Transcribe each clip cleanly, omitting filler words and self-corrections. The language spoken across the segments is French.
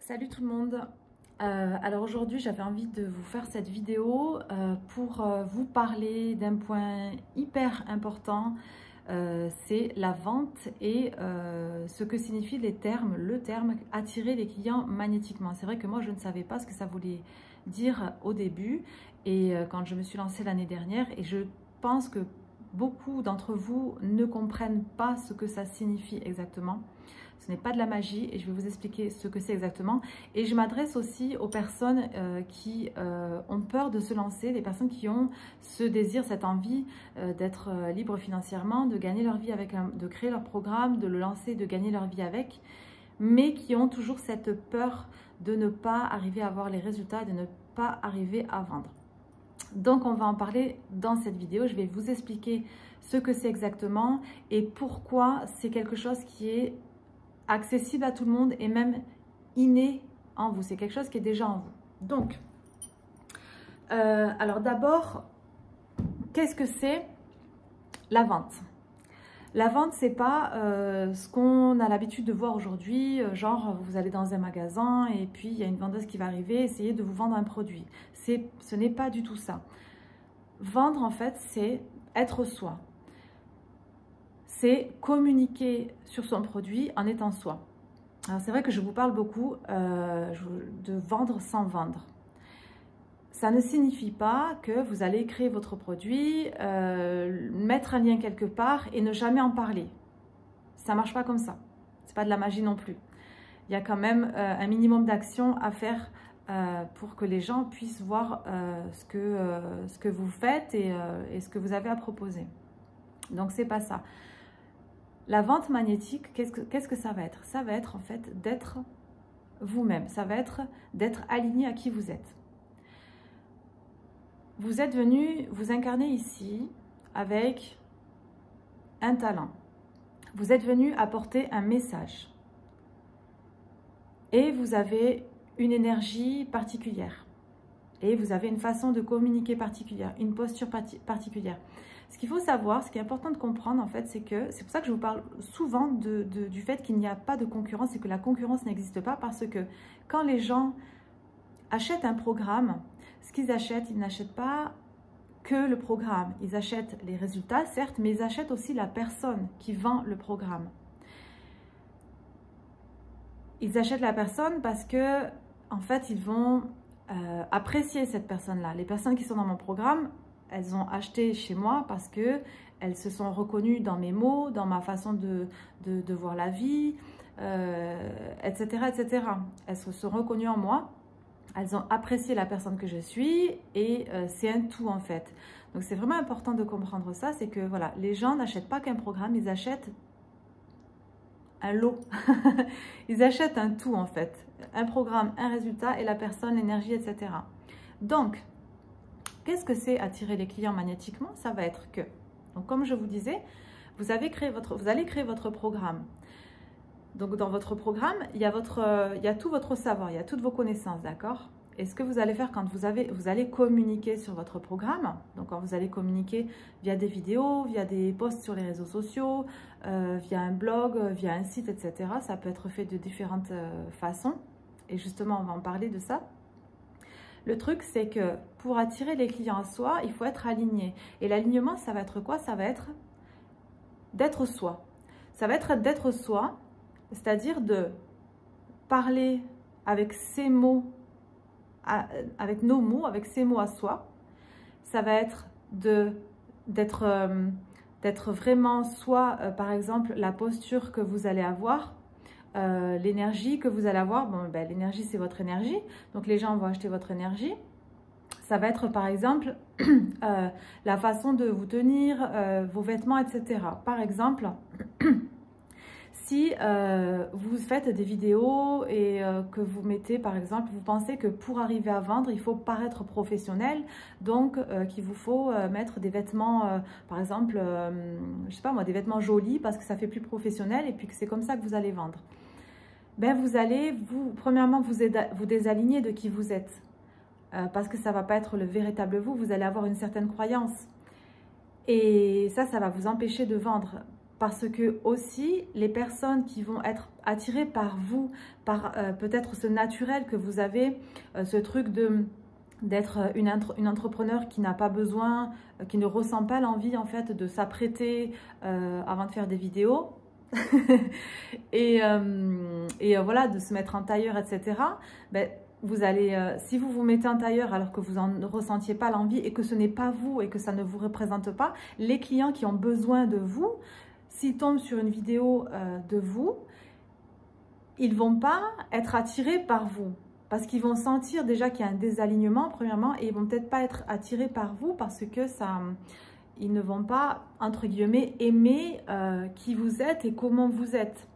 Salut tout le monde. Alors aujourd'hui j'avais envie de vous faire cette vidéo pour vous parler d'un point hyper important, c'est la vente et ce que signifient le terme attirer les clients magnétiquement. C'est vrai que moi je ne savais pas ce que ça voulait dire au début et quand je me suis lancée l'année dernière, et je pense que beaucoup d'entre vous ne comprennent pas ce que ça signifie exactement. Ce n'est pas de la magie et je vais vous expliquer ce que c'est exactement. Et je m'adresse aussi aux personnes qui ont peur de se lancer, les personnes qui ont ce désir, cette envie d'être libre financièrement, de gagner leur vie de créer leur programme, de le lancer, de gagner leur vie avec, mais qui ont toujours cette peur de ne pas arriver à avoir les résultats et de ne pas arriver à vendre. Donc on va en parler dans cette vidéo. Je vais vous expliquer ce que c'est exactement et pourquoi c'est quelque chose qui est accessible à tout le monde et même inné en vous. C'est quelque chose qui est déjà en vous. Donc, alors d'abord, qu'est-ce que c'est la vente? La vente, c'est pas ce qu'on a l'habitude de voir aujourd'hui, genre vous allez dans un magasin et puis il y a une vendeuse qui va arriver, essayer de vous vendre un produit. Ce n'est pas du tout ça. Vendre, en fait, c'est être soi. C'est communiquer sur son produit en étant soi. Alors c'est vrai que je vous parle beaucoup de vendre sans vendre. Ça ne signifie pas que vous allez créer votre produit, mettre un lien quelque part et ne jamais en parler. Ça ne marche pas comme ça. C'est pas de la magie non plus. Il y a quand même un minimum d'action à faire pour que les gens puissent voir ce que vous faites et ce que vous avez à proposer. Donc c'est pas ça. La vente magnétique, qu'est-ce que ça va être? Ça va être en fait d'être vous-même. Ça va être d'être aligné à qui vous êtes. Vous êtes venu vous incarner ici avec un talent. Vous êtes venu apporter un message. Et vous avez une énergie particulière. Et vous avez une façon de communiquer particulière, une posture particulière. Ce qu'il faut savoir, ce qui est important de comprendre en fait, c'est pour ça que je vous parle souvent du fait qu'il n'y a pas de concurrence et que la concurrence n'existe pas, parce que quand les gens achètent un programme, ce qu'ils achètent, ils n'achètent pas que le programme. Ils achètent les résultats, certes, mais ils achètent aussi la personne qui vend le programme. Ils achètent la personne parce que, en fait, ils vont apprécier cette personne-là. Les personnes qui sont dans mon programme, elles ont acheté chez moi parce que elles se sont reconnues dans mes mots, dans ma façon de voir la vie, etc., etc. Elles se sont reconnues en moi, elles ont apprécié la personne que je suis et c'est un tout en fait. Donc c'est vraiment important de comprendre ça, c'est que voilà, les gens n'achètent pas qu'un programme, ils achètent un lot. Ils achètent un tout en fait. Un programme, un résultat et la personne, l'énergie, etc. Donc, qu'est-ce que c'est attirer les clients magnétiquement? Ça va être que, donc comme je vous disais, vous allez créer votre programme. Donc dans votre programme, il y a tout votre savoir, il y a toutes vos connaissances, d'accord? Et ce que vous allez faire quand vous allez communiquer sur votre programme, donc quand vous allez communiquer via des vidéos, via des posts sur les réseaux sociaux, via un blog, via un site, etc. Ça peut être fait de différentes façons. Et justement, on va en parler de ça. Le truc, c'est que pour attirer les clients à soi, il faut être aligné. Et l'alignement, ça va être quoi? Ça va être d'être soi. Ça va être d'être soi, c'est-à-dire de parler avec ses mots, avec nos mots, avec ses mots à soi. Ça va être d'être vraiment soi, par exemple, la posture que vous allez avoir, l'énergie que vous allez avoir. Bon, ben, l'énergie, c'est votre énergie. Donc, les gens vont acheter votre énergie. Ça va être, par exemple, la façon de vous tenir, vos vêtements, etc. Par exemple, si vous faites des vidéos et que vous mettez, par exemple, vous pensez que pour arriver à vendre, il faut paraître professionnel, donc qu'il vous faut mettre des vêtements, par exemple, je sais pas moi, des vêtements jolis parce que ça fait plus professionnel et puis que c'est comme ça que vous allez vendre. Ben vous allez, premièrement, vous désaligner de qui vous êtes parce que ça ne va pas être le véritable vous allez avoir une certaine croyance. Et ça va vous empêcher de vendre. Parce que aussi, les personnes qui vont être attirés par vous, par peut-être ce naturel que vous avez, ce truc d'être une entrepreneur qui n'a pas besoin, qui ne ressent pas l'envie en fait de s'apprêter avant de faire des vidéos et voilà, de se mettre en tailleur, etc. Ben, vous allez, si vous vous mettez en tailleur alors que vous n'en ressentiez pas l'envie et que ce n'est pas vous et que ça ne vous représente pas, les clients qui ont besoin de vous, s'ils tombent sur une vidéo de vous, ils ne vont pas être attirés par vous. Parce qu'ils vont sentir déjà qu'il y a un désalignement, premièrement, et ils ne vont peut-être pas être attirés par vous parce que ils ne vont pas, entre guillemets, aimer qui vous êtes et comment vous êtes.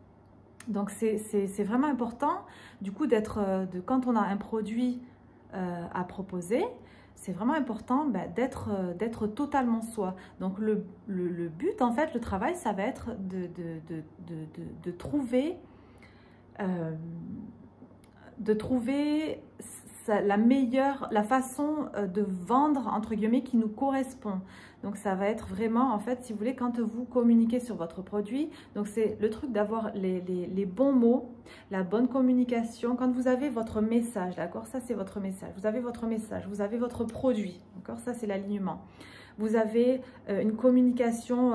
Donc, c'est vraiment important, du coup, quand on a un produit à proposer, c'est vraiment important d'être totalement soi. Donc, le but, en fait, le travail, ça va être de trouver la façon de vendre, entre guillemets, qui nous correspond. Donc, ça va être vraiment, en fait, si vous voulez, quand vous communiquez sur votre produit, donc c'est le truc d'avoir les bons mots, la bonne communication. Quand vous avez votre message, d'accord, ça c'est votre message. Vous avez votre message, vous avez votre produit, d'accord, ça c'est l'alignement. Vous avez une communication,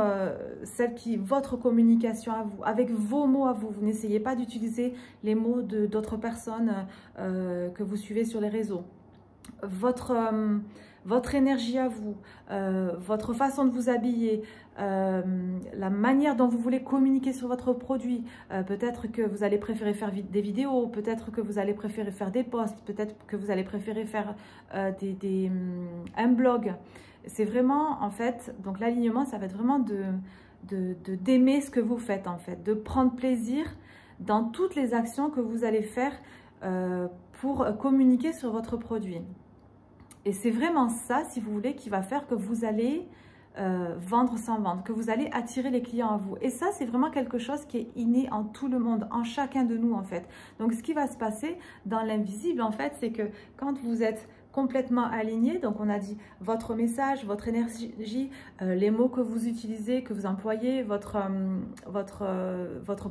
votre communication à vous, avec vos mots à vous. Vous n'essayez pas d'utiliser les mots d'autres personnes que vous suivez sur les réseaux. Votre énergie à vous, votre façon de vous habiller, la manière dont vous voulez communiquer sur votre produit. Peut-être que vous allez préférer faire des vidéos, peut-être que vous allez préférer faire des posts, peut-être que vous allez préférer faire un blog. C'est vraiment, en fait, donc l'alignement, ça va être vraiment d'aimer ce que vous faites, en fait, de prendre plaisir dans toutes les actions que vous allez faire pour communiquer sur votre produit. Et c'est vraiment ça, si vous voulez, qui va faire que vous allez vendre sans vendre, que vous allez attirer les clients à vous. Et ça, c'est vraiment quelque chose qui est inné en tout le monde, en chacun de nous, en fait. Donc, ce qui va se passer dans l'invisible, en fait, c'est que quand vous êtes complètement aligné, donc on a dit votre message, votre énergie, les mots que vous utilisez, que vous employez, votre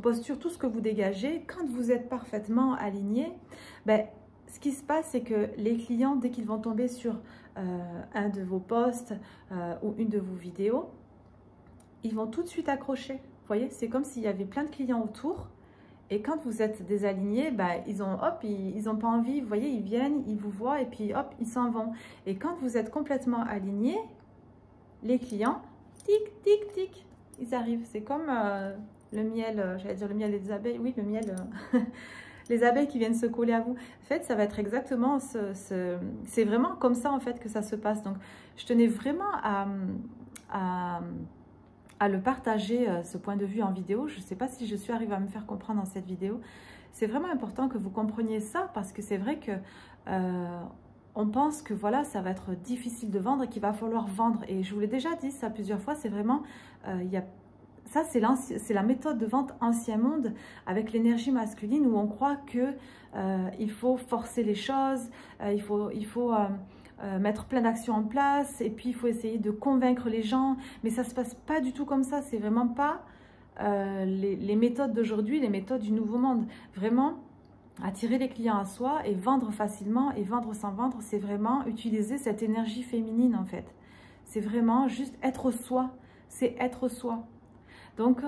posture, tout ce que vous dégagez, quand vous êtes parfaitement aligné, ben, ce qui se passe, c'est que les clients, dès qu'ils vont tomber sur un de vos posts ou une de vos vidéos, ils vont tout de suite accrocher. Vous voyez, c'est comme s'il y avait plein de clients autour. Et quand vous êtes désaligné, bah, ils n'ont pas envie, vous voyez, ils viennent, ils vous voient et puis hop, ils s'en vont. Et quand vous êtes complètement aligné, les clients, tic, tic, tic, ils arrivent. C'est comme le miel, j'allais dire le miel des abeilles, oui, le miel, les abeilles qui viennent se coller à vous. En fait, ça va être exactement c'est vraiment comme ça en fait que ça se passe. Donc, je tenais vraiment à le partager, ce point de vue en vidéo. Je ne sais pas si je suis arrivée à me faire comprendre dans cette vidéo. C'est vraiment important que vous compreniez ça parce que c'est vrai que on pense que voilà, ça va être difficile de vendre et qu'il va falloir vendre. Et je vous l'ai déjà dit ça plusieurs fois, c'est vraiment, ça c'est la méthode de vente ancien monde avec l'énergie masculine où on croit que il faut forcer les choses, il faut mettre plein d'actions en place et puis il faut essayer de convaincre les gens, mais ça se passe pas du tout comme ça. C'est vraiment pas les méthodes d'aujourd'hui, les méthodes du nouveau monde. Vraiment attirer les clients à soi et vendre facilement et vendre sans vendre, c'est vraiment utiliser cette énergie féminine en fait. C'est vraiment juste être soi, c'est être soi. Donc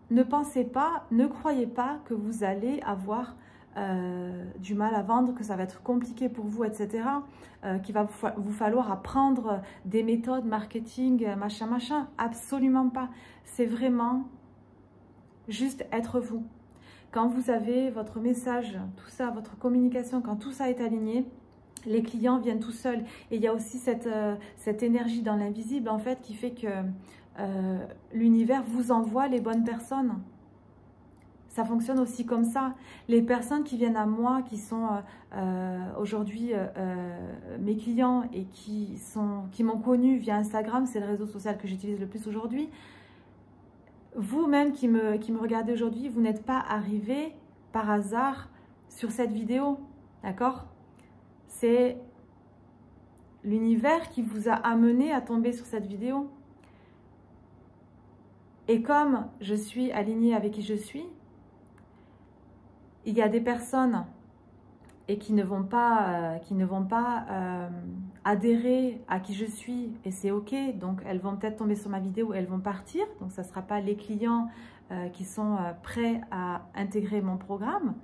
ne pensez pas, ne croyez pas que vous allez avoir du mal à vendre, que ça va être compliqué pour vous, etc. Qu'il va vous falloir apprendre des méthodes marketing, machin, machin. Absolument pas. C'est vraiment juste être vous. Quand vous avez votre message, tout ça, votre communication, quand tout ça est aligné, les clients viennent tout seuls. Et il y a aussi cette énergie dans l'invisible, en fait, qui fait que l'univers vous envoie les bonnes personnes. Ça fonctionne aussi comme ça. Les personnes qui viennent à moi, qui sont aujourd'hui mes clients et qui m'ont connu via Instagram, c'est le réseau social que j'utilise le plus aujourd'hui. Vous-même qui me regardez aujourd'hui, vous n'êtes pas arrivé par hasard sur cette vidéo, d'accord? C'est l'univers qui vous a amené à tomber sur cette vidéo. Et comme je suis alignée avec qui je suis, Il y a des personnes et qui ne vont pas, adhérer à qui je suis, et c'est ok, donc elles vont peut-être tomber sur ma vidéo et elles vont partir, donc ça ne sera pas les clients qui sont prêts à intégrer mon programme.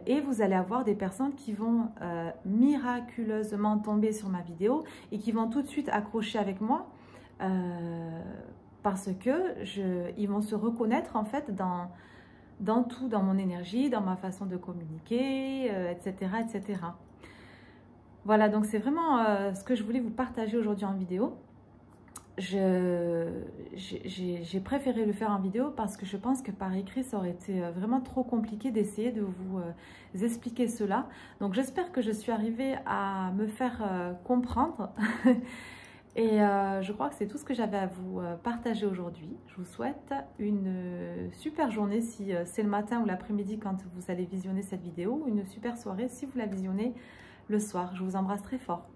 Et vous allez avoir des personnes qui vont miraculeusement tomber sur ma vidéo et qui vont tout de suite accrocher avec moi parce que ils vont se reconnaître en fait dans tout, dans mon énergie, dans ma façon de communiquer, etc., etc. Voilà, donc c'est vraiment ce que je voulais vous partager aujourd'hui en vidéo. J'ai préféré le faire en vidéo parce que je pense que par écrit, ça aurait été vraiment trop compliqué d'essayer de vous expliquer cela. Donc j'espère que je suis arrivée à me faire comprendre. Et je crois que c'est tout ce que j'avais à vous partager aujourd'hui. Je vous souhaite une super journée si c'est le matin ou l'après-midi quand vous allez visionner cette vidéo, ou une super soirée si vous la visionnez le soir. Je vous embrasse très fort.